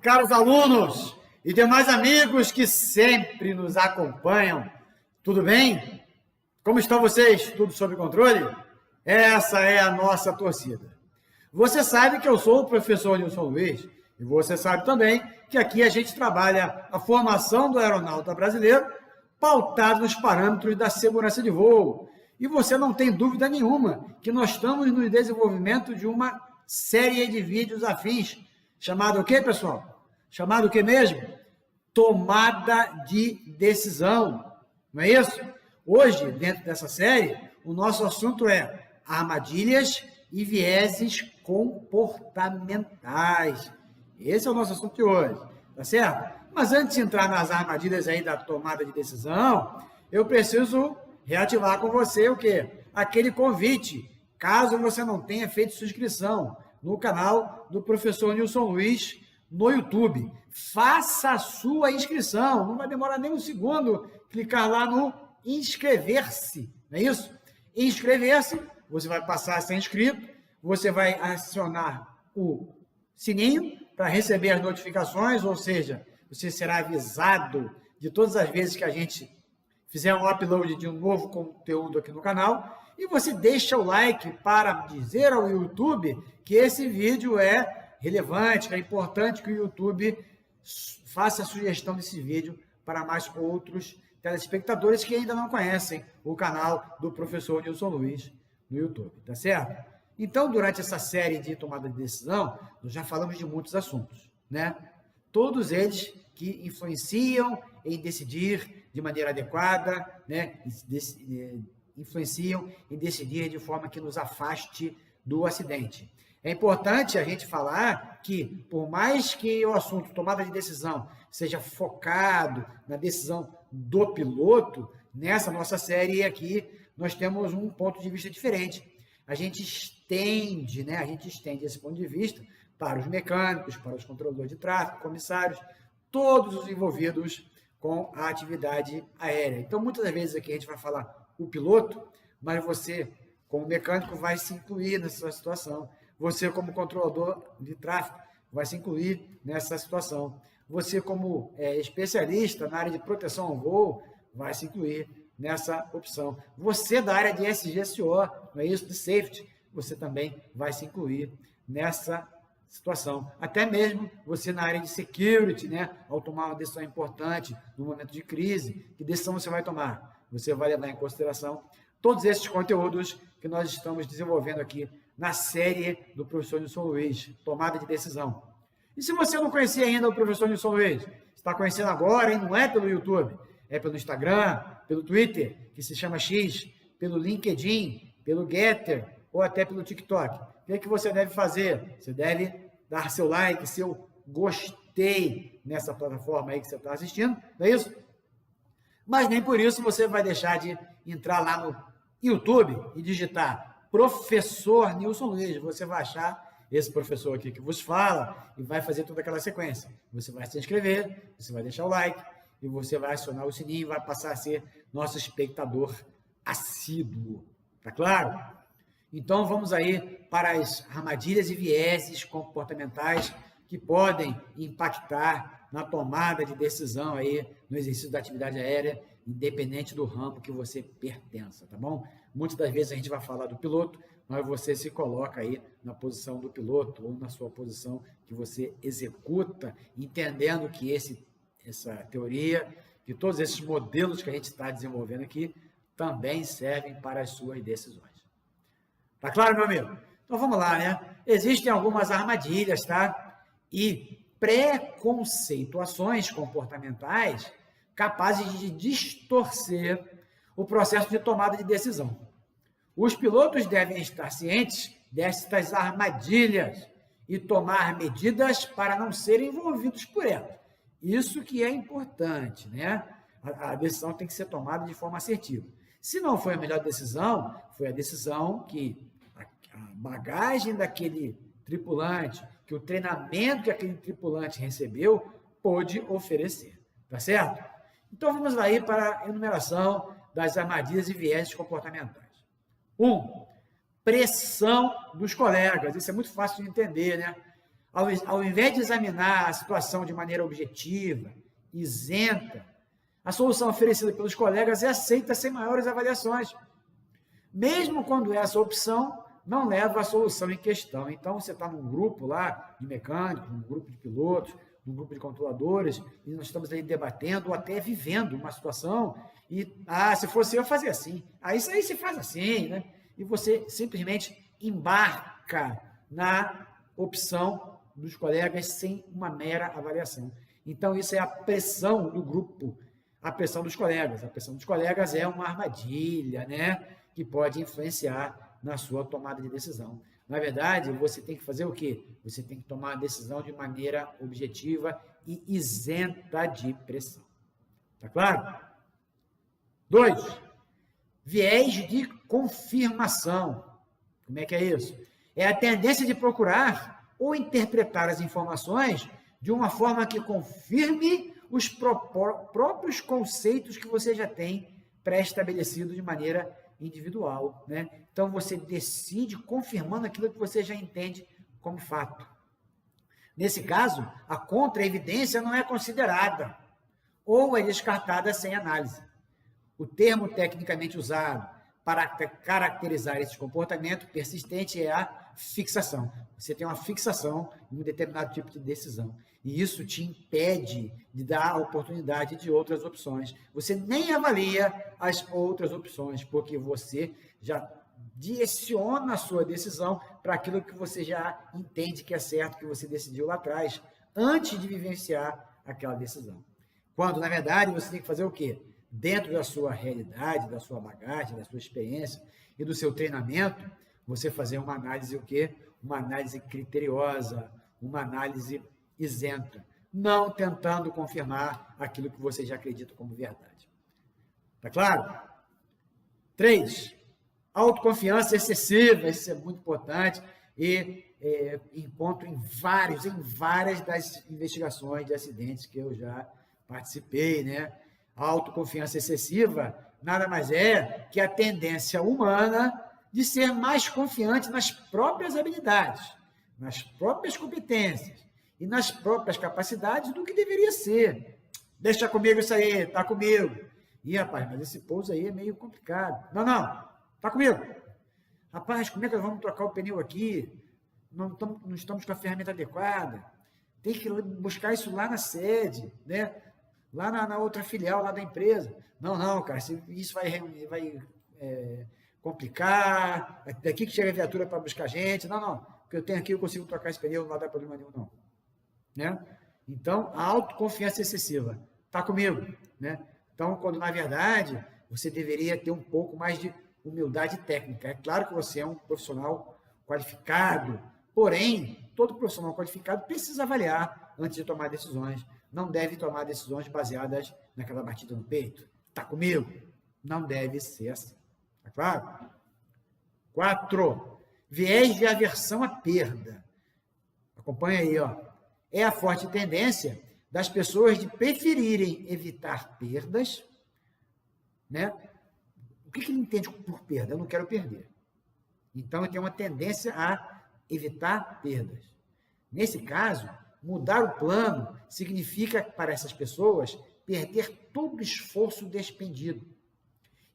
caros alunos e demais amigos que sempre nos acompanham. Tudo bem? Como estão vocês? Tudo sob controle? Essa é a nossa torcida. Você sabe que eu sou o professor Nilson Luiz e você sabe também que aqui a gente trabalha a formação do aeronauta brasileiro pautado nos parâmetros da segurança de voo. E você não tem dúvida nenhuma que nós estamos no desenvolvimento de uma série de vídeos afins, chamado o quê, pessoal? Chamado o quê mesmo? Tomada de decisão. Não é isso? Hoje, dentro dessa série, o nosso assunto é armadilhas e vieses comportamentais. Esse é o nosso assunto de hoje, tá certo? Mas antes de entrar nas armadilhas aí da tomada de decisão, eu preciso reativar com você o quê? Aquele convite, caso você não tenha feito sua inscrição no canal do professor Nilson Luiz no YouTube. Faça a sua inscrição, não vai demorar nem um segundo clicar lá no inscrever-se, não é isso? Inscrever-se, você vai passar a ser inscrito, você vai acionar o sininho para receber as notificações, ou seja, você será avisado de todas as vezes que a gente fizer um upload de um novo conteúdo aqui no canal, e você deixa o like para dizer ao YouTube que esse vídeo é relevante, que é importante que o YouTube faça a sugestão desse vídeo para mais outros telespectadores que ainda não conhecem o canal do professor Nilson Luiz no YouTube, tá certo? Então, durante essa série de tomada de decisão, nós já falamos de muitos assuntos, né? Todos eles que influenciam em decidir de maneira adequada, né? Influenciam em decidir de forma que nos afaste do acidente. É importante a gente falar que, por mais que o assunto tomada de decisão seja focado na decisão do piloto, nessa nossa série aqui, nós temos um ponto de vista diferente. A gente estende esse ponto de vista para os mecânicos, para os controladores de tráfego, comissários, todos os envolvidos com a atividade aérea. Então, muitas das vezes aqui a gente vai falar o piloto, mas você, como mecânico, vai se incluir nessa situação. Você, como controlador de tráfego, vai se incluir nessa situação. Você, como especialista na área de proteção ao voo, vai se incluir nessa opção. Você, da área de SGSO, não é isso? De safety, você também vai se incluir nessa situação. Até mesmo você na área de security, né? Ao tomar uma decisão importante no momento de crise, que decisão você vai tomar? Você vai levar em consideração todos esses conteúdos que nós estamos desenvolvendo aqui na série do professor Nilson Luiz, tomada de decisão. E se você não conhecia ainda o professor Nilson Luiz, está conhecendo agora e não é pelo YouTube, é pelo Instagram, pelo Twitter, que se chama X, pelo LinkedIn, pelo Getter ou até pelo TikTok. O que você deve fazer? Você deve dar seu like, seu gostei nessa plataforma aí que você está assistindo, não é isso? Mas nem por isso você vai deixar de entrar lá no YouTube e digitar professor Nilson Luiz. Você vai achar esse professor aqui que vos fala e vai fazer toda aquela sequência. Você vai se inscrever, você vai deixar o like e você vai acionar o sininho e vai passar a ser nosso espectador assíduo. Tá claro? Então, vamos aí para as armadilhas e vieses comportamentais que podem impactar na tomada de decisão aí no exercício da atividade aérea, independente do ramo que você pertença, tá bom? Muitas das vezes a gente vai falar do piloto, mas você se coloca aí na posição do piloto ou na sua posição que você executa, entendendo que essa teoria, que todos esses modelos que a gente está desenvolvendo aqui, também servem para as suas decisões. Tá claro, meu amigo? Então vamos lá, né? Existem algumas armadilhas, tá? E preconceituações comportamentais capazes de distorcer o processo de tomada de decisão. Os pilotos devem estar cientes destas armadilhas e tomar medidas para não serem envolvidos por elas. Isso que é importante, né? A decisão tem que ser tomada de forma assertiva. Se não foi a melhor decisão, foi a decisão que a bagagem daquele tripulante, que o treinamento que aquele tripulante recebeu, pôde oferecer. Tá certo? Então, vamos lá aí para a enumeração das armadilhas e vieses comportamentais. 1. Pressão dos colegas. Isso é muito fácil de entender, né? Ao invés de examinar a situação de maneira objetiva, isenta, a solução oferecida pelos colegas é aceita sem maiores avaliações, mesmo quando essa opção não leva à solução em questão. Então, você está num grupo lá de mecânicos, num grupo de pilotos, num grupo de controladores, e nós estamos aí debatendo ou até vivendo uma situação, e, se fosse eu fazer assim, isso aí se faz assim, né? E você simplesmente embarca na opção dos colegas sem uma mera avaliação. Então, isso é a pressão do grupo, a pressão dos colegas. A pressão dos colegas é uma armadilha, né? Que pode influenciar na sua tomada de decisão. Na verdade, você tem que fazer o quê? Você tem que tomar a decisão de maneira objetiva e isenta de pressão. Tá claro? 2. Viés de confirmação. Como é que é isso? É a tendência de procurar ou interpretar as informações de uma forma que confirme os próprios conceitos que você já tem pré-estabelecido de maneira individual, né? Então, você decide confirmando aquilo que você já entende como fato. Nesse caso, a contra-evidência não é considerada ou é descartada sem análise. O termo tecnicamente usado para caracterizar esse comportamento persistente é a fixação. Você tem uma fixação em um determinado tipo de decisão. E isso te impede de dar a oportunidade de outras opções. Você nem avalia as outras opções, porque você já direciona a sua decisão para aquilo que você já entende que é certo, que você decidiu lá atrás, antes de vivenciar aquela decisão. Quando, na verdade, você tem que fazer o quê? Dentro da sua realidade, da sua bagagem, da sua experiência e do seu treinamento, você fazer uma análise o quê? Uma análise criteriosa, uma análise isenta, não tentando confirmar aquilo que você já acredita como verdade. Tá claro? 3. Autoconfiança excessiva, isso é muito importante e encontro em várias das investigações de acidentes que eu já participei, né? A autoconfiança excessiva nada mais é que a tendência humana de ser mais confiante nas próprias habilidades, nas próprias competências e nas próprias capacidades do que deveria ser. Deixa comigo isso aí, tá comigo. Ih, rapaz, mas esse pouso aí é meio complicado. Não, tá comigo. Rapaz, como é que nós vamos trocar o pneu aqui? Não estamos com a ferramenta adequada. Tem que buscar isso lá na sede, né? Lá na outra filial lá da empresa. Não, cara, isso vai complicar. Daqui que chega a viatura para buscar a gente. Não, porque eu tenho aqui, eu consigo trocar esse pneu, não vai dar problema nenhum, não. Né? Então, a autoconfiança excessiva. Está comigo, né? Então, quando na verdade você deveria ter um pouco mais de humildade técnica. É claro que você é um profissional qualificado, porém, todo profissional qualificado precisa avaliar antes de tomar decisões. Não deve tomar decisões baseadas naquela batida no peito. Está comigo? Não deve ser assim. Tá claro? 4. Viés de aversão à perda. Acompanha aí, ó. É a forte tendência das pessoas de preferirem evitar perdas, né? O que ele entende por perda? Eu não quero perder. Então, ele tem uma tendência a evitar perdas. Nesse caso, mudar o plano significa, para essas pessoas, perder todo o esforço despendido.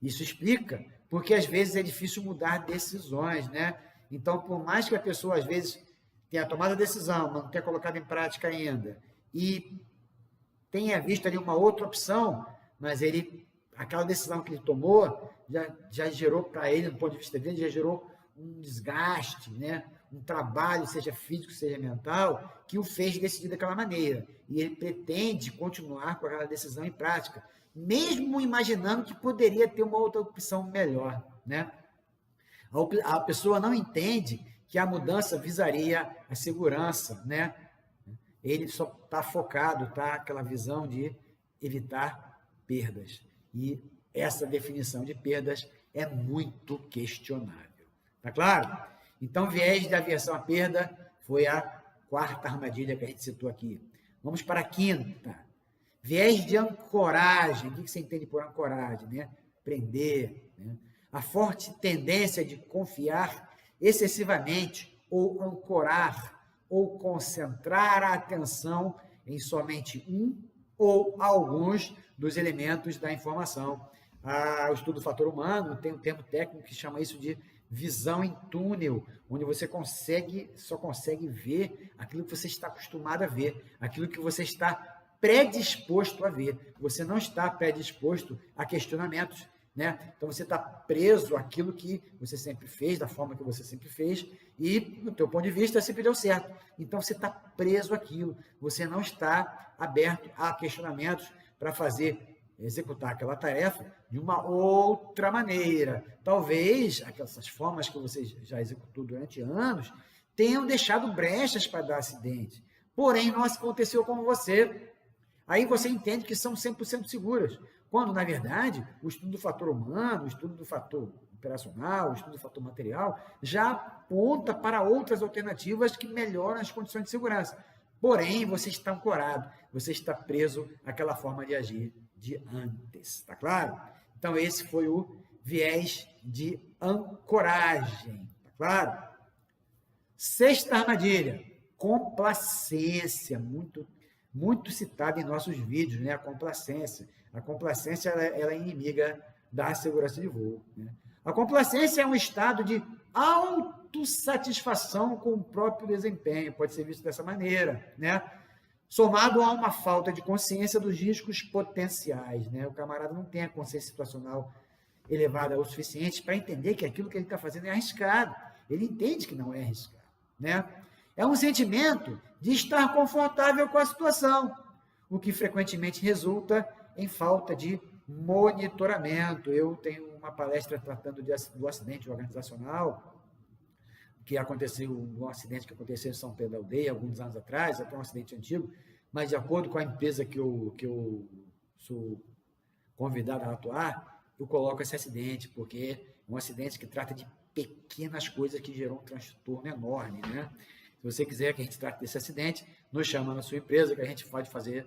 Isso explica porque, às vezes, é difícil mudar decisões, né? Então, por mais que a pessoa, às vezes, tenha tomado a decisão, mas não tenha colocado em prática ainda, e tenha visto ali uma outra opção, mas aquela decisão que ele tomou já gerou para ele, do ponto de vista dele, já gerou um desgaste, né? Um trabalho, seja físico, seja mental, que o fez decidir daquela maneira. E ele pretende continuar com aquela decisão em prática, mesmo imaginando que poderia ter uma outra opção melhor, né? A pessoa não entende que a mudança visaria a segurança, né? Ele só está focado, tá? Aquela visão de evitar perdas. E essa definição de perdas é muito questionável. Tá claro? Então, viés de aversão à perda foi a 4ª armadilha que a gente citou aqui. Vamos para a 5ª. Viés de ancoragem. O que você entende por ancoragem? Né? Prender. Né? A forte tendência de confiar excessivamente ou ancorar ou concentrar a atenção em somente um ou alguns dos elementos da informação. O estudo do fator humano tem um termo técnico que chama isso de visão em túnel, onde você só consegue ver aquilo que você está acostumado a ver, aquilo que você está predisposto a ver. Você não está predisposto a questionamentos, né? Então você está preso àquilo que você sempre fez, da forma que você sempre fez, e do teu ponto de vista sempre deu certo. Então você está preso àquilo, você não está aberto a questionamentos para executar aquela tarefa de uma outra maneira. Talvez aquelas formas que você já executou durante anos tenham deixado brechas para dar acidente. Porém, não aconteceu com você. Aí você entende que são 100% seguras. Quando, na verdade, o estudo do fator humano, o estudo do fator operacional, o estudo do fator material, já aponta para outras alternativas que melhoram as condições de segurança. Porém, você está ancorado, você está preso àquela forma de agir de antes, tá claro? Então, esse foi o viés de ancoragem, tá claro? Sexta armadilha, complacência, muito citada em nossos vídeos, né? A complacência. A complacência ela é inimiga da segurança de voo, né? A complacência é um estado de autossatisfação com o próprio desempenho, pode ser visto dessa maneira, né? Somado a uma falta de consciência dos riscos potenciais, né? O camarada não tem a consciência situacional elevada o suficiente para entender que aquilo que ele está fazendo é arriscado. Ele entende que não é arriscado, né? É um sentimento de estar confortável com a situação, o que frequentemente resulta em falta de monitoramento. Eu tenho uma palestra tratando do acidente organizacional, que aconteceu, um acidente que aconteceu em São Pedro da Aldeia, alguns anos atrás, até um acidente antigo, mas de acordo com a empresa que eu sou convidado a atuar, eu coloco esse acidente, porque é um acidente que trata de pequenas coisas que gerou um transtorno enorme, né? Se você quiser que a gente trate desse acidente, nos chama na sua empresa, que a gente pode fazer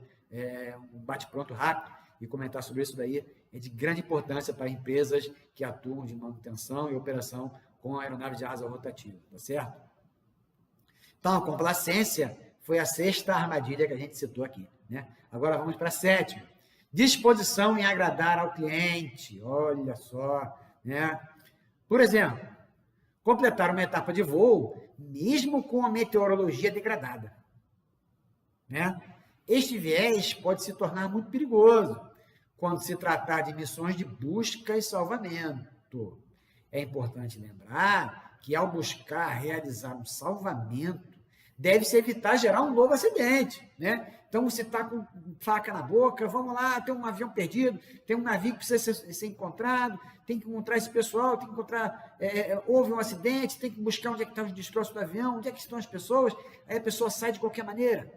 um bate-pronto rápido e comentar sobre isso daí. É de grande importância para empresas que atuam de manutenção e operação com aeronave de asa rotativa, tá certo? Então, a complacência foi a sexta armadilha que a gente citou aqui, né? Agora vamos para a sétima. Disposição em agradar ao cliente, olha só, né? Por exemplo, completar uma etapa de voo, mesmo com a meteorologia degradada, né? Este viés pode se tornar muito perigoso quando se tratar de missões de busca e salvamento. É importante lembrar que, ao buscar realizar um salvamento, deve-se evitar gerar um novo acidente, né? Então, você está com faca na boca, vamos lá, tem um avião perdido, tem um navio que precisa ser encontrado, tem que encontrar esse pessoal, tem que encontrar, houve um acidente, tem que buscar onde é que estão os destroços do avião, onde é que estão as pessoas, aí a pessoa sai de qualquer maneira.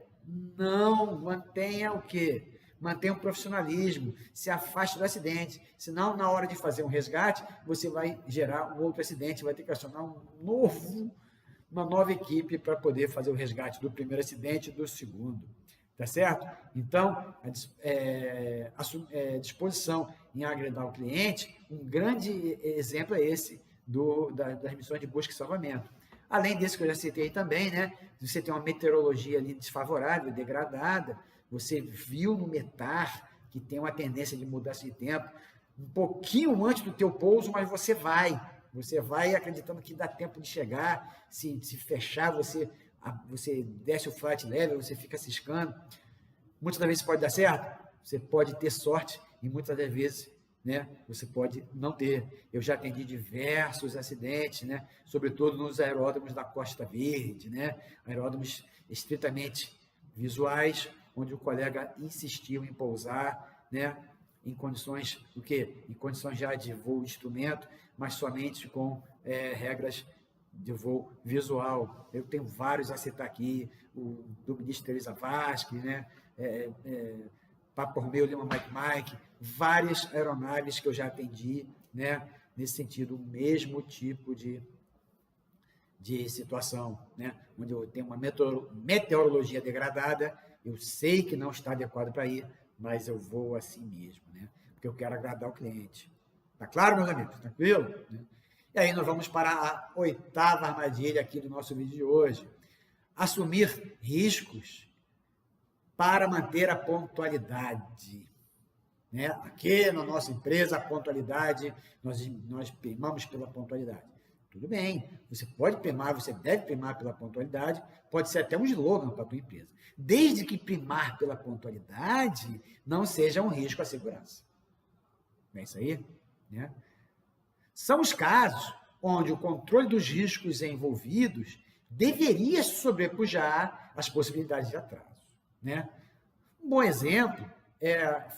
Não, mantenha o quê? Mantenha o profissionalismo, se afaste do acidente, senão na hora de fazer um resgate, você vai gerar um outro acidente, vai ter que acionar uma nova equipe para poder fazer o resgate do primeiro acidente e do segundo, tá certo? Então, a disposição em agradar o cliente, um grande exemplo é esse das missões de busca e salvamento. Além desse que eu já citei também, né? Você tem uma meteorologia ali desfavorável, degradada, você viu no METAR que tem uma tendência de mudança de tempo, um pouquinho antes do teu pouso, mas você vai acreditando que dá tempo de chegar, se fechar, você desce o flight level, você fica ciscando. Muitas das vezes pode dar certo, você pode ter sorte, e muitas das vezes, né, você pode não ter. Eu já atendi diversos acidentes, né, sobretudo nos aeródromos da Costa Verde, né, aeródromos estritamente visuais, onde o colega insistiu em pousar, né, em condições, o quê? Em condições já de voo de instrumento, mas somente com regras de voo visual. Eu tenho vários a citar aqui, o do ministro Teresa Vasquez, né, Papo Romeu Lima Mike, várias aeronaves que eu já atendi, né, nesse sentido, o mesmo tipo de situação, né, onde eu tenho uma meteorologia degradada, eu sei que não está adequado para ir, mas eu vou assim mesmo, né, porque eu quero agradar o cliente. Tá claro, meus amigos? Tranquilo? E aí nós vamos para a oitava armadilha aqui do nosso vídeo de hoje. assumir riscos para manter a pontualidade. Né? Aqui na nossa empresa, a pontualidade, nós primamos pela pontualidade. Tudo bem, você pode primar, você deve primar pela pontualidade, pode ser até um slogan para a tua empresa, desde que primar pela pontualidade não seja um risco à segurança. Não é isso aí? Né? São os casos onde o controle dos riscos envolvidos deveria sobrepujar as possibilidades de atraso. Né? Um bom exemplo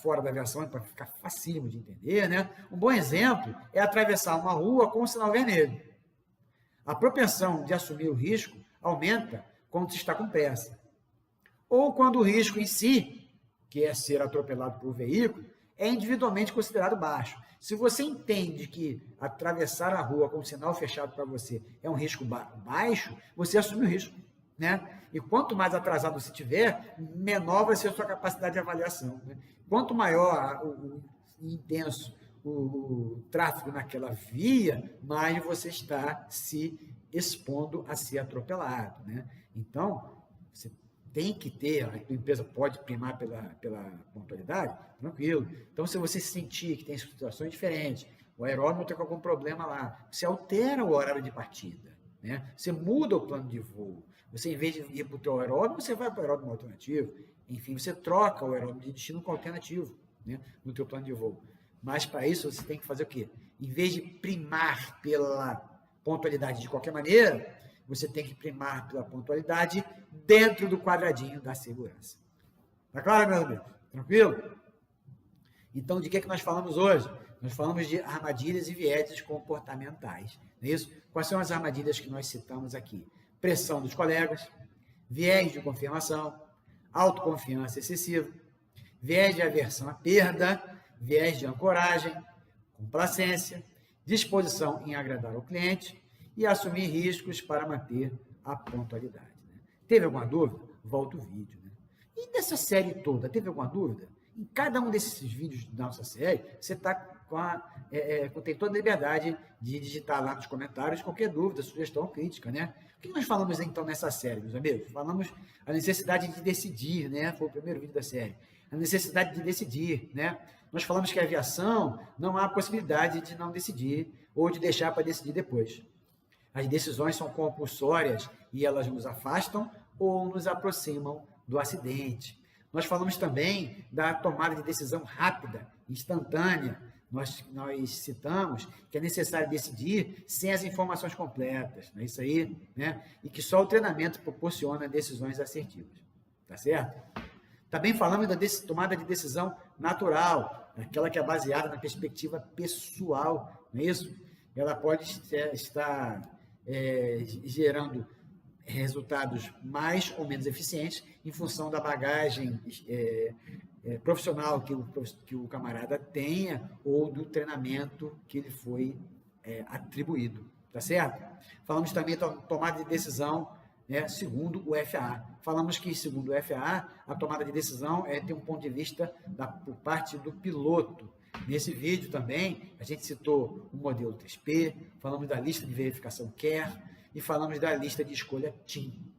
fora da aviação, para ficar facílimo de entender, né? Um bom exemplo é atravessar uma rua com um sinal vermelho. A propensão de assumir o risco aumenta quando se está com pressa. Ou quando o risco em si, que é ser atropelado por um veículo, é individualmente considerado baixo. Se você entende que atravessar a rua com um sinal fechado para você é um risco baixo, você assume o risco. Né? E quanto mais atrasado você tiver, menor vai ser a sua capacidade de avaliação. Né? Quanto maior o intenso o tráfego naquela via, mais você está se expondo a ser atropelado. Né? Então, você tem que ter, a tua empresa pode primar pela pontualidade, tranquilo. Então, se você sentir que tem situações diferentes, o aeródromo está com algum problema lá, você altera o horário de partida, né? Você muda o plano de voo. Você, em vez de ir para o teu aeródromo, você vai para o aeródromo alternativo. Enfim, você troca o aeródromo de destino com alternativo, né, no teu plano de voo. Mas, para isso, você tem que fazer o quê? Em vez de primar pela pontualidade de qualquer maneira, você tem que primar pela pontualidade dentro do quadradinho da segurança. Tá claro, meus amigos? Tranquilo? Então, de que nós falamos hoje? Nós falamos de armadilhas e vieses comportamentais. Não é isso? Quais são as armadilhas que nós citamos aqui? Pressão dos colegas, viés de confirmação, autoconfiança excessiva, viés de aversão à perda, viés de ancoragem, complacência, disposição em agradar ao cliente e assumir riscos para manter a pontualidade. Né? Teve alguma dúvida? Volta o vídeo. Né? E dessa série toda, teve alguma dúvida? Em cada um desses vídeos da nossa série, você está tem toda a liberdade de digitar lá nos comentários qualquer dúvida, sugestão, crítica, né? O que nós falamos então nessa série, meus amigos? Falamos a necessidade de decidir, né? Foi o primeiro vídeo da série. A necessidade de decidir, né? Nós falamos que a aviação não há possibilidade de não decidir ou de deixar para decidir depois. As decisões são compulsórias e elas nos afastam ou nos aproximam do acidente. Nós falamos também da tomada de decisão rápida, instantânea. Nós citamos que é necessário decidir sem as informações completas, não é isso aí? Né? E que só o treinamento proporciona decisões assertivas. Tá certo? Também falamos da tomada de decisão natural, aquela que é baseada na perspectiva pessoal, não é isso? Ela pode estar gerando resultados mais ou menos eficientes em função da bagagem profissional que o camarada tenha ou do treinamento que ele foi atribuído, tá certo? Falamos também da tomada de decisão segundo o FAA. Falamos que, segundo o FAA, a tomada de decisão tem um ponto de vista por parte do piloto. Nesse vídeo também, a gente citou o modelo 3P, falamos da lista de verificação CARE e falamos da lista de escolha TIM.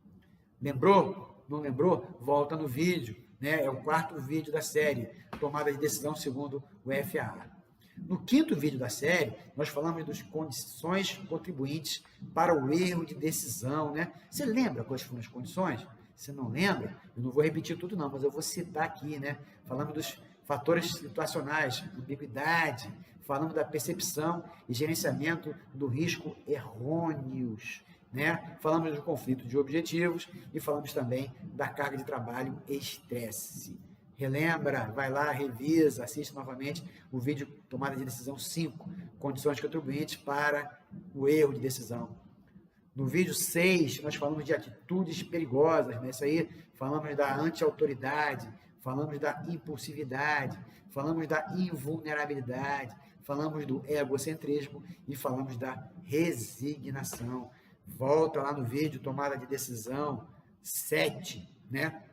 Lembrou? Não lembrou? Volta no vídeo. Né? É o quarto vídeo da série, tomada de decisão segundo o FAA. No quinto vídeo da série, nós falamos das condições contribuintes para o erro de decisão. Né? Você lembra quais foram as condições? Se não lembra, eu não vou repetir tudo não, mas eu vou citar aqui. Né? Falamos dos fatores situacionais, ambiguidade, falamos da percepção e gerenciamento do risco errôneos, né? Falamos do conflito de objetivos e falamos também da carga de trabalho e estresse. Relembra, vai lá, revisa, assiste novamente o vídeo tomada de decisão 5, condições contribuintes para o erro de decisão. No vídeo 6, nós falamos de atitudes perigosas, né? Isso aí, falamos da anti-autoridade, falamos da impulsividade, falamos da invulnerabilidade, falamos do egocentrismo e falamos da resignação. Volta lá no vídeo, tomada de decisão 7, né?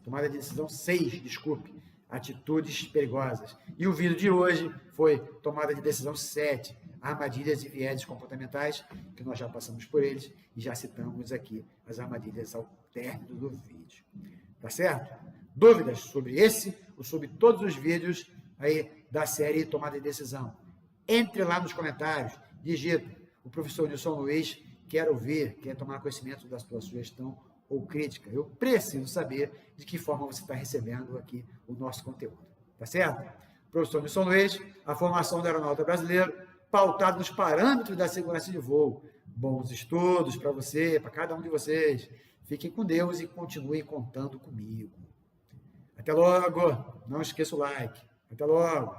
Tomada de decisão 6, desculpe. atitudes perigosas. E o vídeo de hoje foi tomada de decisão 7, armadilhas e vieses comportamentais, que nós já passamos por eles e já citamos aqui as armadilhas ao término do vídeo. Tá certo? Dúvidas sobre esse ou sobre todos os vídeos aí da série Tomada de Decisão? Entre lá nos comentários, digita: o professor Nilson Luiz quer ouvir, quer tomar conhecimento da sua sugestão ou crítica. Eu preciso saber de que forma você está recebendo aqui o nosso conteúdo. Tá certo? Professor Nilson Luiz, a formação do aeronauta brasileiro, pautado nos parâmetros da segurança de voo. Bons estudos para você, para cada um de vocês. Fiquem com Deus e continuem contando comigo. Até logo. Não esqueça o like. Até logo.